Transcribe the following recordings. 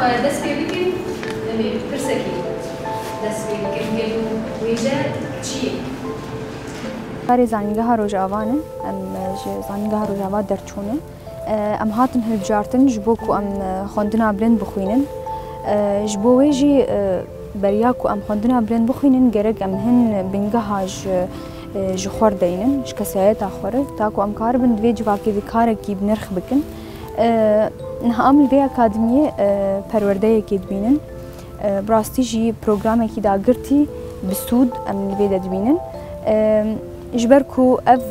دەست پێ بکەین ئەمێ پرسێکی دەست پێ بکەین گەل و وێژە چییە؟ کارێ زانینگەها ڕۆژئاوانە ئەم زانینگەها ڕۆژئاوا دەرچوونە ئەم هاتن هەڵبژارتن ji bo ku em xwendina bilind bixwînin ji bo wê jî beriya ku em xwendina bilind bixwînin gerek em hin bingeha ji xwe re deynin ji kesayeta xwe re ta ku em karibin di vê civakê de karekî bi nirx bikin niha em li vê akademiyê perwerdeyekê dibînin bi rastî jî programekî dagirtî bi sûd em li vê de dibînin ji ber ku ev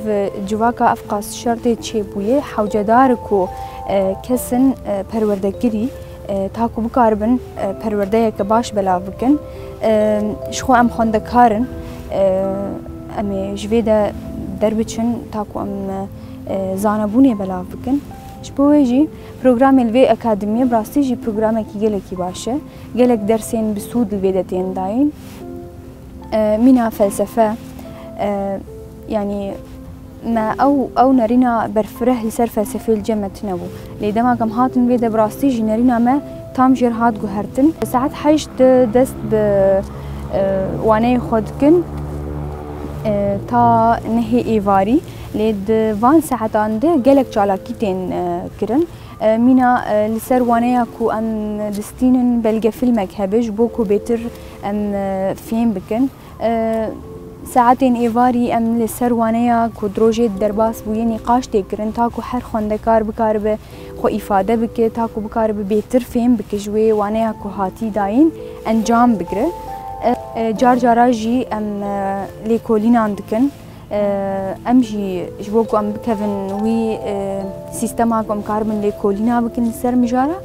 civaka ev qas şertê çêbûyê hewcedar ku kesin perwerdekirî ta ku bikaribin perwerdeyeke baş belav bikin ji xwe em xwendekarin em ê ji vê de derbiçin ta ku em zanebûnê belav bikin ji bo wê jî programê li vê akademiyê bi rastî jî programekî gelekî baş e gelek dersên bi sûd li vê de tên dayîn mîna felsefe yani me ew nerîna berfireh li ser felsefeyê li cem me tune bû lê dema em hatin vê de bi rastî jî nerîna me tam jêr hat guhertin saet heşt dest bi waneyê xwe dikin ta nehê êvarî lê di van saetan de gelek çalakî tên kirin mîna li ser waneya ku em distînin belge filmek hebe ji bo ku bêtir em fêm bikin saetên êvarî em li ser waneya ku rojê derbas bûyê nîqaş tê kirin ta ku her xwendekar bikaribe xwe îfade bike ta ku bikaribe bêtir fêm bike ji wê waneya ku hatî dayîn encam bigire car cara jî em lêkolînan dikin em jî ji bo ku em bikevin wî sîstema ku em karibin lêkolîna bikin li ser mijara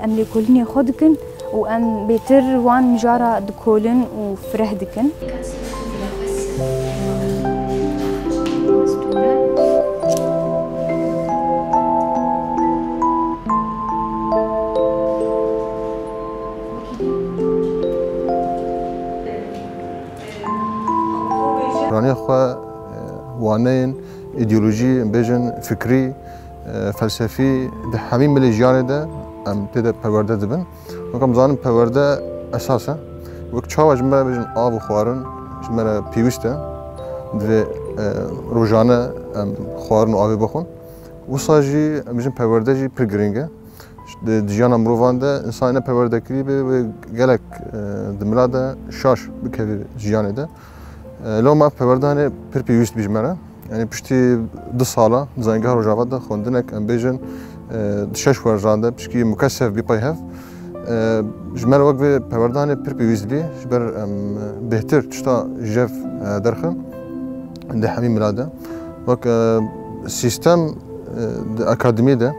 em lêkolînê xwe dikin û em bêtir wan mijara dikolin û fireh dikin راني خو وانين ايديولوجي بيجن فكري فلسفي ده همين ملي جيانه ده ام تدا پرورده دبن وكم زانم پرورده اساسا وك چاو جمع بيجن آب و خوارن جمع پیوسته ده روزانه خوارن و آبی بخون وصا جي بيجن پرورده جي پر گرینگه دجانا مروفان ده انسان پرورده کری به گلک دملاده شاش بکوی جیانه ده لو ما پروردهانه پر پیوست بیجمره یعنی پشتی 2 ساله زنگاه روزاوا ده خوندنک ام بیجن شش ورزانده پشکی مکثف بی پای هف جمر وقت پروردهانه پر پیوست بی جبر بهتر تشتا جف درخم ده همین ملاده وقت سیستم اکادمی ده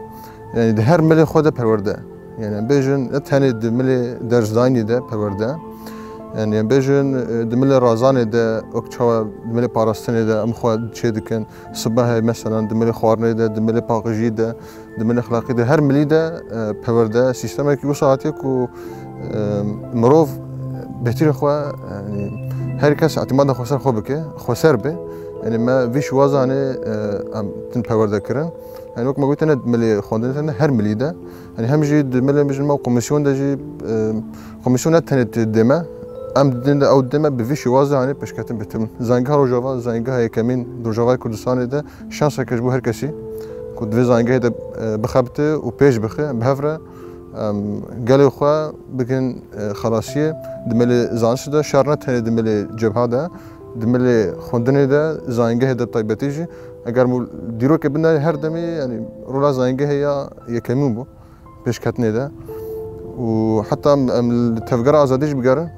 yani de her mele xwe de perwerde yani em bêjin ne tenê di milê derzdanî de perwerde yani em bêjin di milê razanê de wek çawa di milê parastinê de em xwe çê dikin sibehê mesela di milê xwarinê de di milê paqijî de di milê xelaqî de her milî de perwerde sîstemekî wisa hatiye ku mirov bêtirê xwe yani her kes etimada xwe ser xwe bike xwe ser be yani me vî şiwazanê em tin perwerde kirin يعني وقت ما قلت انا ملي خوندنا هر ملي ده يعني هم جي ملي مش ما كوميسيون ده جي كوميسيون تنت دما ام دين او دما بفيش وازا يعني باش كاتم بتم زانغا روجافا زانغا هي كمين روجافا كردستان ده شانس كجبو هر كسي كود في زانغا ده بخبته وبيش بخه بهفره قالوا خو بكن خلاصيه دملي زانش ده شارنت دملي جبهه ده دملي خوندنه ده زانغا ده طيبتيجي اگر مو دیرو که بنا هر دمی یعنی رولا زنگه هیا یکمون بو پیش کتنه ده و حتی التفجير آزادیش بگرن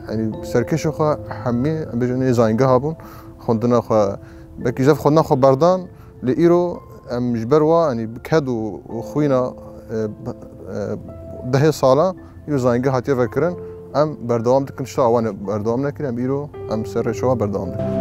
یعنی سرکش خو حمی بجنه زنگه هابون خوندنا خو بکی جف خوندنا خو بردان لیرو ام جبر وا یعنی بکدو خوینا 10 ساله یو زنگه هاتیه فکرن ام بردوام دکن شتا وان بردوام نکنم ایرو ام سر شوا بردوام دکن